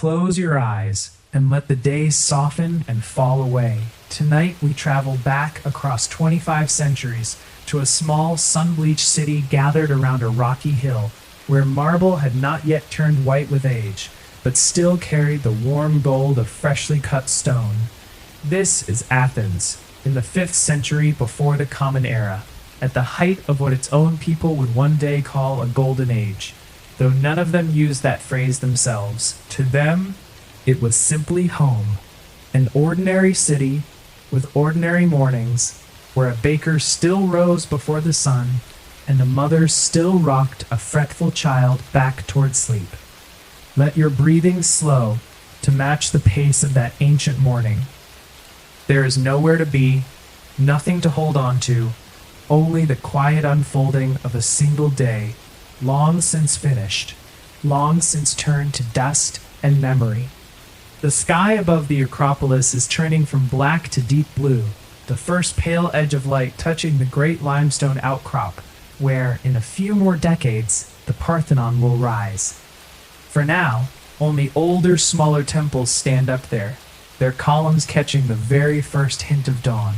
Close your eyes and let the day soften and fall away. Tonight we travel back across 25 centuries to a small sun-bleached city gathered around a rocky hill where marble had not yet turned white with age, but still carried the warm gold of freshly cut stone. This is Athens, in the 5th century before the Common Era, at the height of what its own people would one day call a golden age, though none of them used that phrase themselves. To them, it was simply home, an ordinary city with ordinary mornings, where a baker still rose before the sun, and a mother still rocked a fretful child back toward sleep. Let your breathing slow to match the pace of that ancient morning. There is nowhere to be, nothing to hold on to, only the quiet unfolding of a single day, long since finished, long since turned to dust and memory. The sky above the Acropolis is turning from black to deep blue, the first pale edge of light touching the great limestone outcrop, where, in a few more decades, the Parthenon will rise. For now, only older, smaller temples stand up there, their columns catching the very first hint of dawn.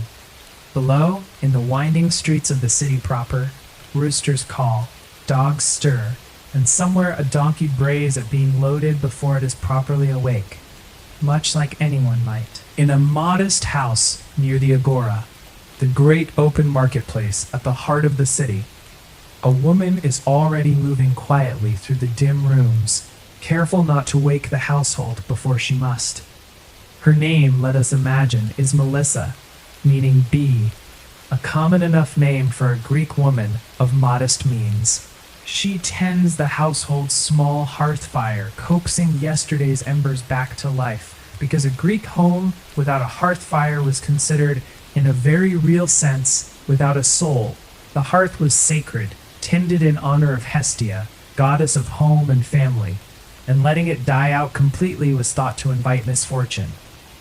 Below, in the winding streets of the city proper, roosters call, dogs stir, and somewhere a donkey brays at being loaded before it is properly awake, much like anyone might. In a modest house near the agora, the great open marketplace at the heart of the city, a woman is already moving quietly through the dim rooms, careful not to wake the household before she must. Her name, let us imagine, is Melissa, meaning bee, a common enough name for a Greek woman of modest means. She tends the household's small hearth fire, coaxing yesterday's embers back to life, because a Greek home without a hearth fire was considered, in a very real sense, without a soul. The hearth was sacred, tended in honor of Hestia, goddess of home and family, and letting it die out completely was thought to invite misfortune.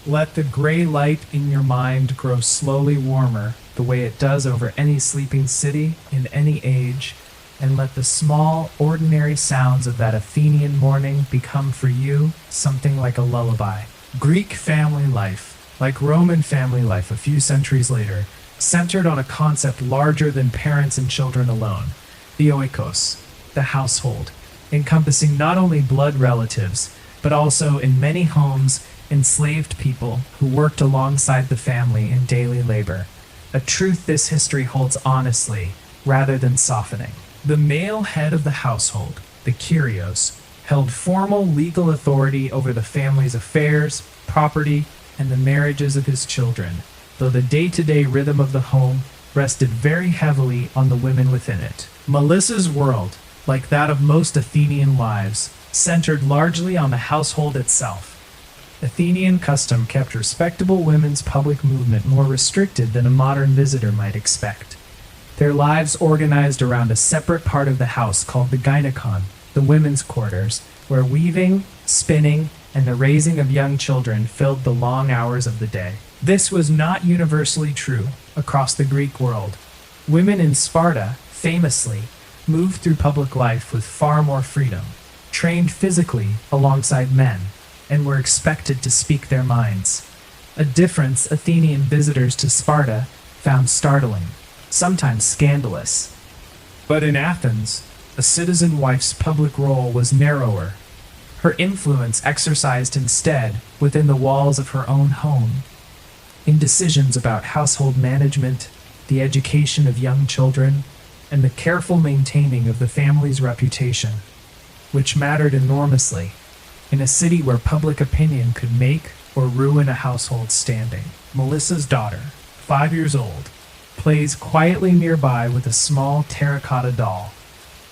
Let the gray light in your mind grow slowly warmer, the way it does over any sleeping city in any age, and let the small, ordinary sounds of that Athenian morning become for you something like a lullaby. Greek family life, like Roman family life a few centuries later, centered on a concept larger than parents and children alone, the oikos, the household, encompassing not only blood relatives, but also, in many homes, enslaved people who worked alongside the family in daily labor, a truth this history holds honestly, rather than softening. The male head of the household, the Kyrios, held formal legal authority over the family's affairs, property, and the marriages of his children, though the day-to-day rhythm of the home rested very heavily on the women within it. Melissa's world, like that of most Athenian lives, centered largely on the household itself. Athenian custom kept respectable women's public movement more restricted than a modern visitor might expect. Their lives organized around a separate part of the house called the gynekon, the women's quarters, where weaving, spinning, and the raising of young children filled the long hours of the day. This was not universally true across the Greek world. Women in Sparta, famously, moved through public life with far more freedom, trained physically alongside men, and were expected to speak their minds. A difference Athenian visitors to Sparta found startling, sometimes scandalous. But in Athens, a citizen wife's public role was narrower, her influence exercised instead within the walls of her own home, in decisions about household management, the education of young children, and the careful maintaining of the family's reputation, which mattered enormously in a city where public opinion could make or ruin a household's standing. Melissa's daughter, 5 years old, plays quietly nearby with a small terracotta doll,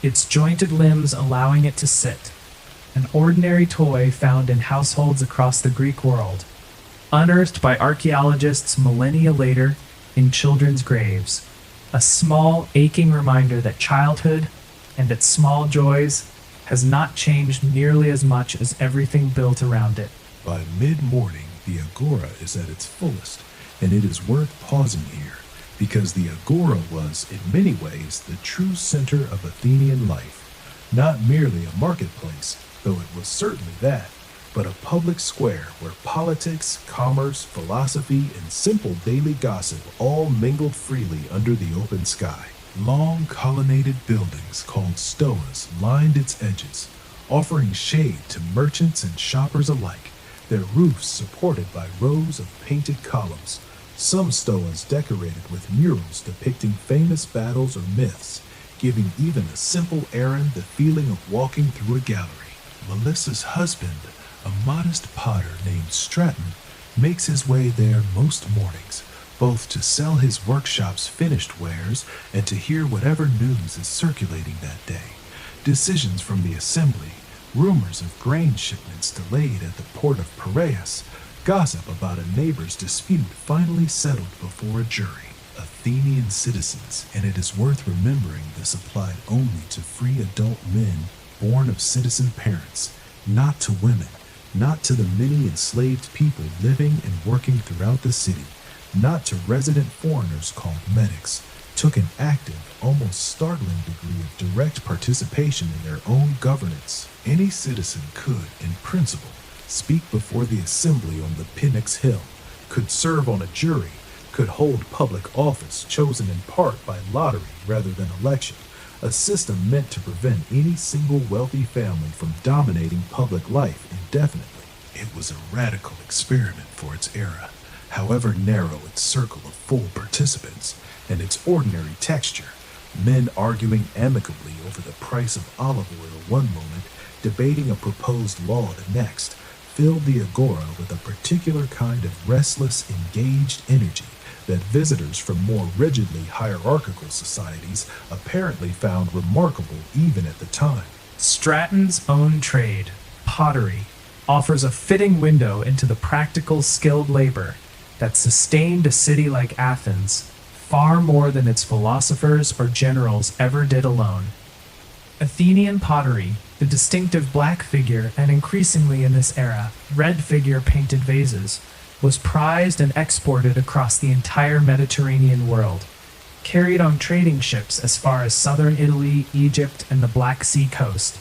its jointed limbs allowing it to sit, an ordinary toy found in households across the Greek world, unearthed by archaeologists millennia later in children's graves, a small, aching reminder that childhood and its small joys has not changed nearly as much as everything built around it. By mid-morning, the agora is at its fullest, and it is worth pausing here, because the agora was, in many ways, the true center of Athenian life, not merely a marketplace, though it was certainly that, but a public square where politics, commerce, philosophy, and simple daily gossip all mingled freely under the open sky. Long colonnaded buildings called stoas lined its edges, offering shade to merchants and shoppers alike, their roofs supported by rows of painted columns, some stoas decorated with murals depicting famous battles or myths, giving even a simple errand the feeling of walking through a gallery. Melissa's husband, a modest potter named Stratton, makes his way there most mornings, both to sell his workshop's finished wares and to hear whatever news is circulating that day. Decisions from the assembly, rumors of grain shipments delayed at the port of Piraeus, gossip about a neighbor's dispute finally settled before a jury. Athenian citizens, and it is worth remembering this applied only to free adult men born of citizen parents, not to women, not to the many enslaved people living and working throughout the city, not to resident foreigners called medics, took an active, almost startling degree of direct participation in their own governance. Any citizen could, in principle, speak before the assembly on the Pnyx Hill, could serve on a jury, could hold public office chosen in part by lottery rather than election, a system meant to prevent any single wealthy family from dominating public life indefinitely. It was a radical experiment for its era, however narrow its circle of full participants, and its ordinary texture, men arguing amicably over the price of olive oil one moment, debating a proposed law the next, filled the agora with a particular kind of restless, engaged energy that visitors from more rigidly hierarchical societies apparently found remarkable even at the time. Stratton's own trade, pottery, offers a fitting window into the practical, skilled labor that sustained a city like Athens far more than its philosophers or generals ever did alone. Athenian pottery, the distinctive black figure and increasingly in this era, red figure painted vases, was prized and exported across the entire Mediterranean world, carried on trading ships as far as southern Italy, Egypt, and the Black Sea coast,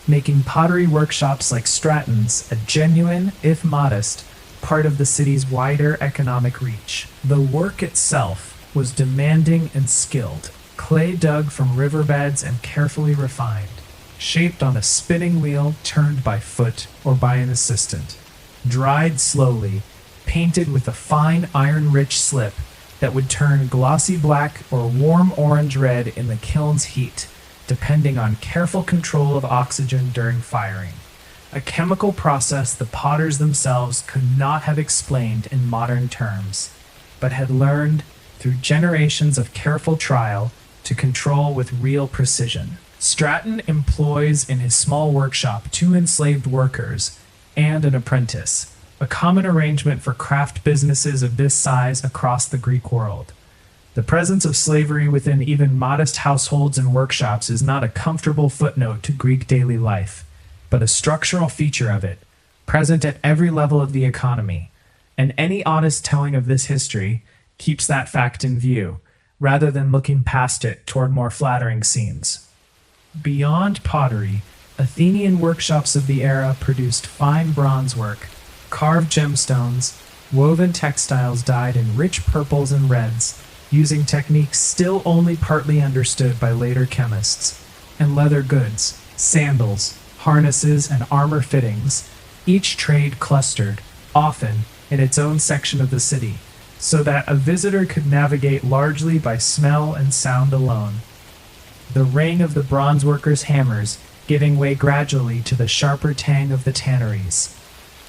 making pottery workshops like Stratton's a genuine, if modest, part of the city's wider economic reach. The work itself was demanding and skilled, clay dug from riverbeds and carefully refined, shaped on a spinning wheel turned by foot or by an assistant, dried slowly, painted with a fine iron-rich slip that would turn glossy black or warm orange-red in the kiln's heat, depending on careful control of oxygen during firing. A chemical process the potters themselves could not have explained in modern terms, but had learned, through generations of careful trial, to control with real precision. Stratton employs in his small workshop 2 enslaved workers and an apprentice, a common arrangement for craft businesses of this size across the Greek world. The presence of slavery within even modest households and workshops is not a comfortable footnote to Greek daily life, but a structural feature of it, present at every level of the economy, and any honest telling of this history keeps that fact in view, rather than looking past it toward more flattering scenes. Beyond pottery, Athenian workshops of the era produced fine bronze work, carved gemstones, woven textiles dyed in rich purples and reds, using techniques still only partly understood by later chemists, and leather goods, sandals, harnesses, and armor fittings, each trade clustered, often, in its own section of the city, so that a visitor could navigate largely by smell and sound alone. The ring of the bronze workers' hammers giving way gradually to the sharper tang of the tanneries.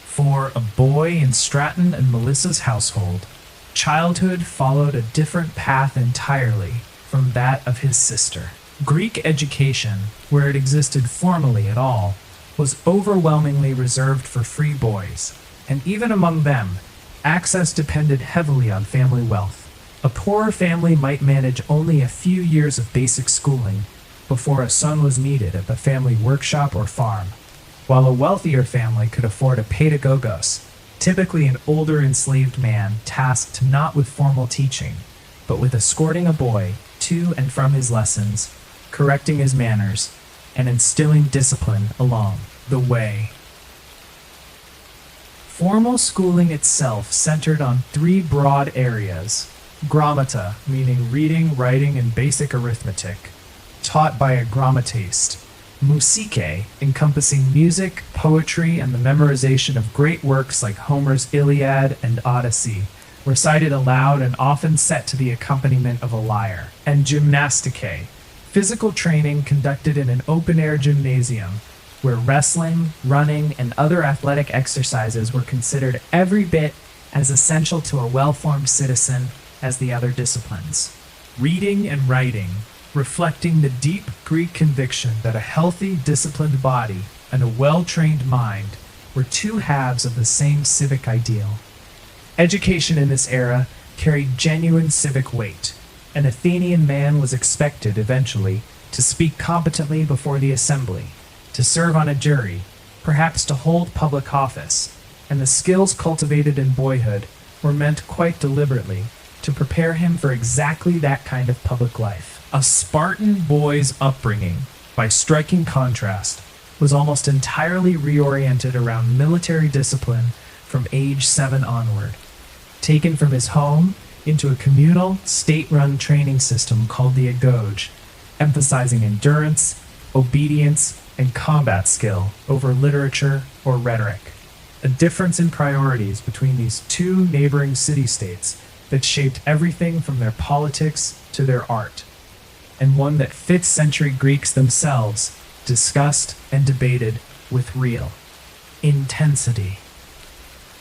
For a boy in Stratton and Melissa's household, childhood followed a different path entirely from that of his sister. Greek education, where it existed formally at all, was overwhelmingly reserved for free boys, and even among them, access depended heavily on family wealth. A poorer family might manage only a few years of basic schooling before a son was needed at the family workshop or farm, while a wealthier family could afford a pedagogos, typically an older enslaved man tasked not with formal teaching, but with escorting a boy to and from his lessons, correcting his manners, and instilling discipline along the way. Formal schooling itself centered on three broad areas: grammata, meaning reading, writing, and basic arithmetic, taught by a grammatist; musike, encompassing music, poetry, and the memorization of great works like Homer's Iliad and Odyssey, recited aloud and often set to the accompaniment of a lyre; and gymnastike, physical training conducted in an open-air gymnasium, where wrestling, running, and other athletic exercises were considered every bit as essential to a well-formed citizen as the other disciplines. Reading and writing, reflecting the deep Greek conviction that a healthy, disciplined body and a well-trained mind were two halves of the same civic ideal. Education in this era carried genuine civic weight. An Athenian man was expected, eventually, to speak competently before the assembly, to serve on a jury, perhaps to hold public office, and the skills cultivated in boyhood were meant quite deliberately to prepare him for exactly that kind of public life. A Spartan boy's upbringing, by striking contrast, was almost entirely reoriented around military discipline from age 7 onward. Taken from his home into a communal, state-run training system called the agora, emphasizing endurance, obedience, and combat skill over literature or rhetoric. A difference in priorities between these two neighboring city-states that shaped everything from their politics to their art, and one that 5th century Greeks themselves discussed and debated with real intensity.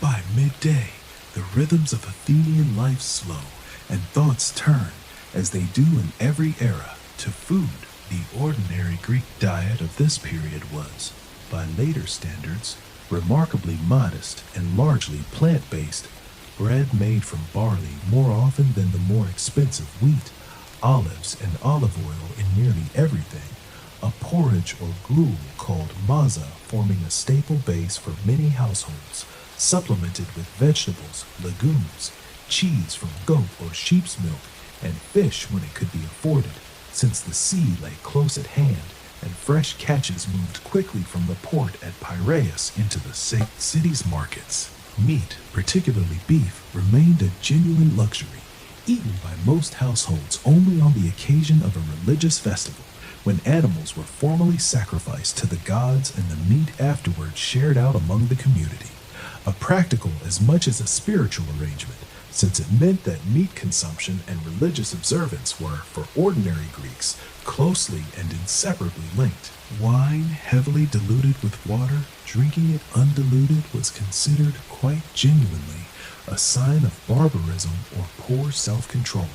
By midday, the rhythms of Athenian life slow, and thoughts turn, as they do in every era, to food. The ordinary Greek diet of this period was, by later standards, remarkably modest and largely plant-based. Bread made from barley more often than the more expensive wheat, olives and olive oil in nearly everything, a porridge or gruel called maza forming a staple base for many households, supplemented with vegetables, legumes, cheese from goat or sheep's milk, and fish when it could be afforded, since the sea lay close at hand and fresh catches moved quickly from the port at Piraeus into the city's markets. Meat, particularly beef, remained a genuine luxury, eaten by most households only on the occasion of a religious festival, when animals were formally sacrificed to the gods and the meat afterwards shared out among the community. A practical as much as a spiritual arrangement, since it meant that meat consumption and religious observance were, for ordinary Greeks, closely and inseparably linked. Wine, heavily diluted with water, drinking it undiluted, was considered quite genuinely a sign of barbarism or poor self-control,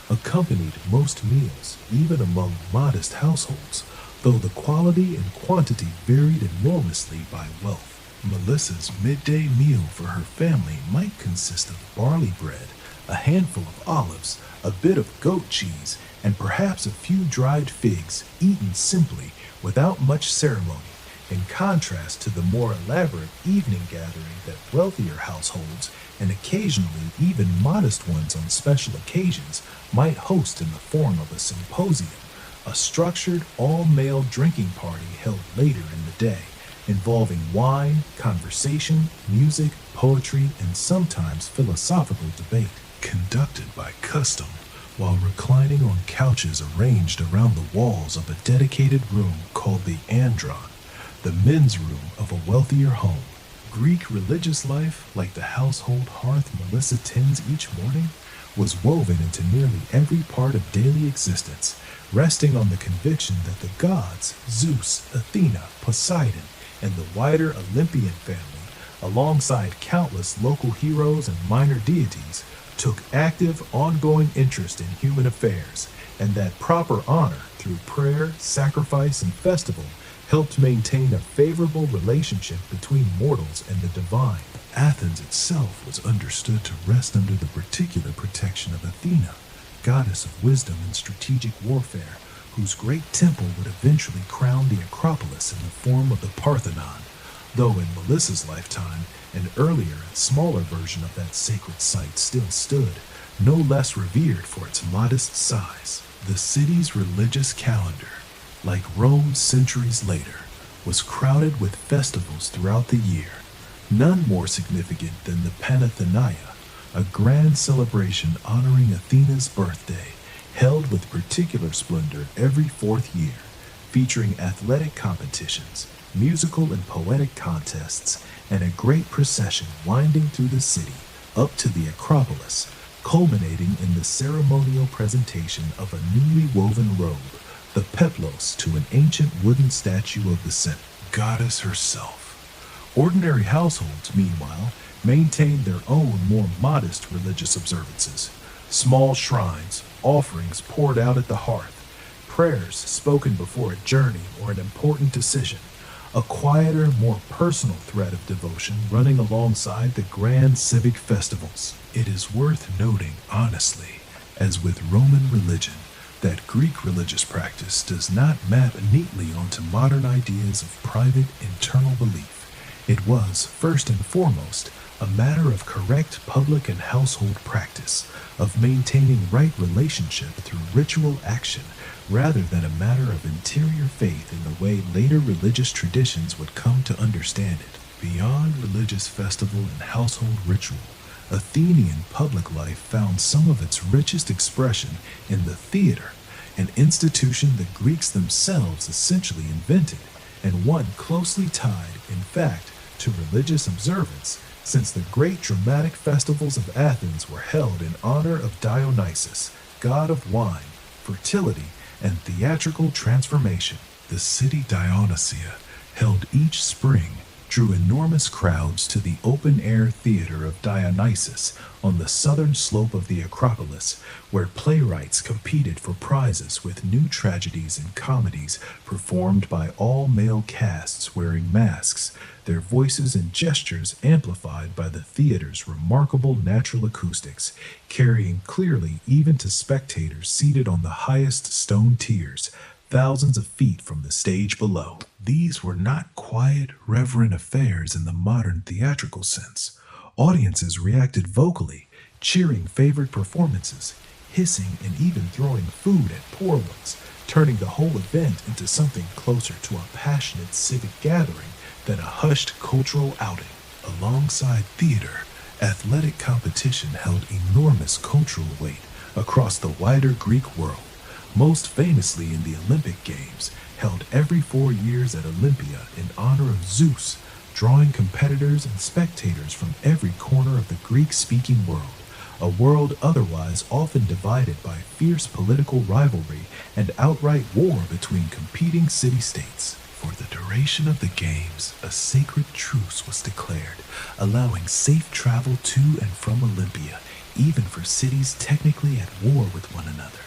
accompanied most meals, even among modest households, though the quality and quantity varied enormously by wealth. Melissa's midday meal for her family might consist of barley bread, a handful of olives, a bit of goat cheese, and perhaps a few dried figs, eaten simply, without much ceremony, in contrast to the more elaborate evening gathering that wealthier households, and occasionally even modest ones on special occasions, might host in the form of a symposium, a structured all-male drinking party held later in the day, involving wine, conversation, music, poetry, and sometimes philosophical debate, conducted by custom, while reclining on couches arranged around the walls of a dedicated room called the andron, the men's room of a wealthier home. Greek religious life, like the household hearth Melissa tends each morning, was woven into nearly every part of daily existence, resting on the conviction that the gods, Zeus, Athena, Poseidon, and the wider Olympian family, alongside countless local heroes and minor deities, took active, ongoing interest in human affairs, and that proper honor through prayer, sacrifice, and festival helped maintain a favorable relationship between mortals and the divine. Athens itself was understood to rest under the particular protection of Athena, goddess of wisdom and strategic warfare, whose great temple would eventually crown the Acropolis in the form of the Parthenon, though in Melissa's lifetime, an earlier and smaller version of that sacred site still stood, no less revered for its modest size. The city's religious calendar, like Rome centuries later, was crowded with festivals throughout the year. none more significant than the Panathenaea, a grand celebration honoring Athena's birthday, held with particular splendor every fourth year, featuring athletic competitions, musical and poetic contests, and a great procession winding through the city up to the Acropolis, culminating in the ceremonial presentation of a newly woven robe, the peplos, to an ancient wooden statue of the goddess herself. Ordinary households, meanwhile, maintained their own more modest religious observances. Small shrines, offerings poured out at the hearth, prayers spoken before a journey or an important decision, a quieter, more personal thread of devotion running alongside the grand civic festivals. It is worth noting, honestly, as with Roman religion, that Greek religious practice does not map neatly onto modern ideas of private internal belief. It was, first and foremost, a matter of correct public and household practice, of maintaining right relationship through ritual action, rather than a matter of interior faith in the way later religious traditions would come to understand it. Beyond religious festival and household ritual, Athenian public life found some of its richest expression in the theater, an institution the Greeks themselves essentially invented, and one closely tied, in fact, to religious observance, since the great dramatic festivals of Athens were held in honor of Dionysus, god of wine, fertility, and theatrical transformation. The city Dionysia, held each spring, drew enormous crowds to the open-air theater of Dionysus on the southern slope of the Acropolis, where playwrights competed for prizes with new tragedies and comedies performed by all-male casts wearing masks, their voices and gestures amplified by the theater's remarkable natural acoustics, carrying clearly even to spectators seated on the highest stone tiers, thousands of feet from the stage below. These were not quiet, reverent affairs in the modern theatrical sense. Audiences reacted vocally, cheering favorite performances, hissing and even throwing food at poor ones, turning the whole event into something closer to a passionate civic gathering than a hushed cultural outing. Alongside theater, athletic competition held enormous cultural weight across the wider Greek world, most famously in the Olympic Games, held every 4 years at Olympia in honor of Zeus, drawing competitors and spectators from every corner of the Greek-speaking world, a world otherwise often divided by fierce political rivalry and outright war between competing city-states. For the duration of the Games, a sacred truce was declared, allowing safe travel to and from Olympia, even for cities technically at war with one another.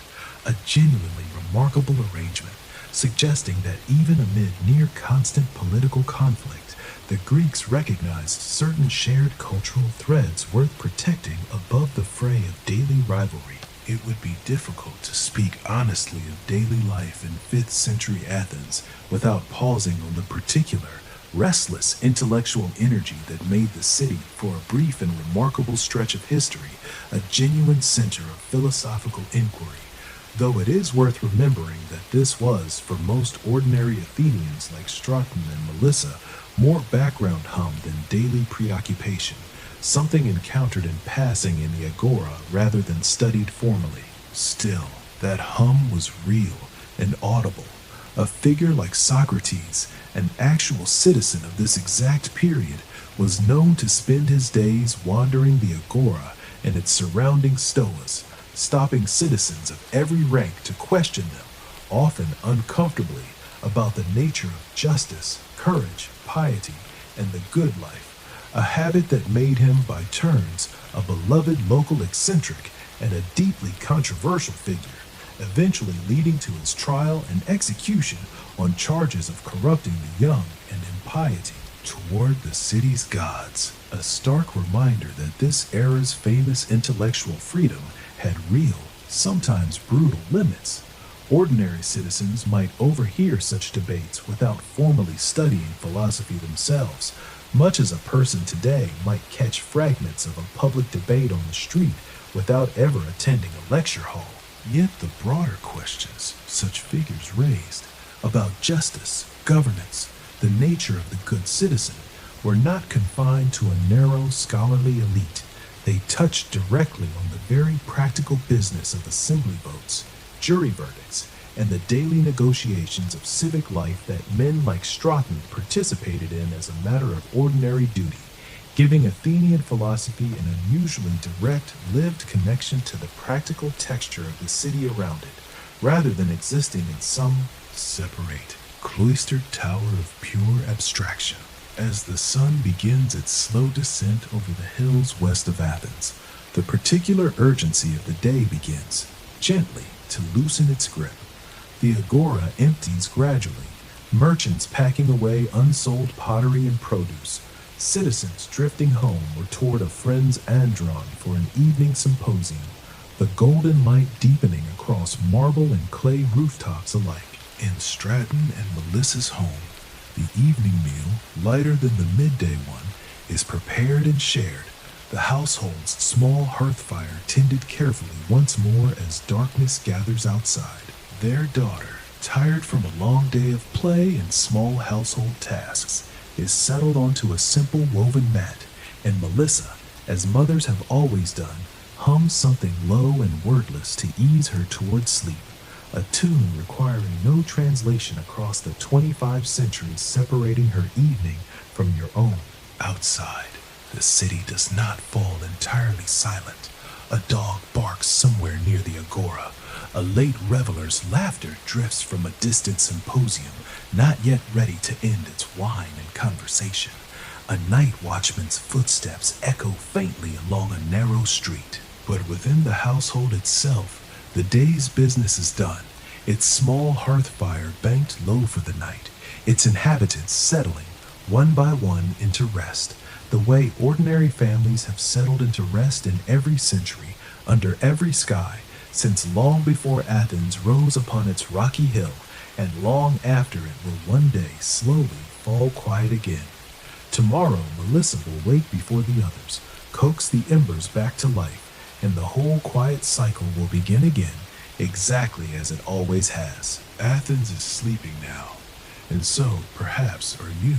A genuinely remarkable arrangement, suggesting that even amid near constant political conflict, the Greeks recognized certain shared cultural threads worth protecting above the fray of daily rivalry. It would be difficult to speak honestly of daily life in 5th century Athens without pausing on the particular, restless intellectual energy that made the city, for a brief and remarkable stretch of history, a genuine center of philosophical inquiry. Though it is worth remembering that this was, for most ordinary Athenians like Straton and Melissa, more background hum than daily preoccupation, something encountered in passing in the agora rather than studied formally. Still, that hum was real and audible. A figure like Socrates, an actual citizen of this exact period, was known to spend his days wandering the agora and its surrounding stoas, stopping citizens of every rank to question them, often uncomfortably, about the nature of justice, courage, piety, and the good life, a habit that made him, by turns, a beloved local eccentric and a deeply controversial figure, eventually leading to his trial and execution on charges of corrupting the young and impiety toward the city's gods. A stark reminder that this era's famous intellectual freedom had real, sometimes brutal limits. Ordinary citizens might overhear such debates without formally studying philosophy themselves, much as a person today might catch fragments of a public debate on the street without ever attending a lecture hall. Yet the broader questions such figures raised about justice, governance, the nature of the good citizen, were not confined to a narrow scholarly elite. They touched directly on the very practical business of assembly votes, jury verdicts, and the daily negotiations of civic life that men like Straton participated in as a matter of ordinary duty, giving Athenian philosophy an unusually direct, lived connection to the practical texture of the city around it, rather than existing in some separate, cloistered tower of pure abstraction. As the sun begins its slow descent over the hills west of Athens, the particular urgency of the day begins, gently, to loosen its grip. The agora empties gradually, merchants packing away unsold pottery and produce, citizens drifting home or toward a friend's andron for an evening symposium, the golden light deepening across marble and clay rooftops alike. In Straton and Melissa's home, the evening meal, lighter than the midday one, is prepared and shared, the household's small hearth fire tended carefully once more as darkness gathers outside. Their daughter, tired from a long day of play and small household tasks, is settled onto a simple woven mat, and Melissa, as mothers have always done, hums something low and wordless to ease her toward sleep, a tune requiring no translation across the 25 centuries separating her evening from your own. Outside, the city does not fall entirely silent. A dog barks somewhere near the agora. A late reveler's laughter drifts from a distant symposium, not yet ready to end its wine and conversation. A night watchman's footsteps echo faintly along a narrow street. But within the household itself, the day's business is done, its small hearth fire banked low for the night, its inhabitants settling, one by one, into rest, the way ordinary families have settled into rest in every century, under every sky, since long before Athens rose upon its rocky hill, and long after it will one day slowly fall quiet again. Tomorrow Melissa will wake before the others, coax the embers back to life, and the whole quiet cycle will begin again, exactly as it always has. Athens is sleeping now, and so, perhaps, are you.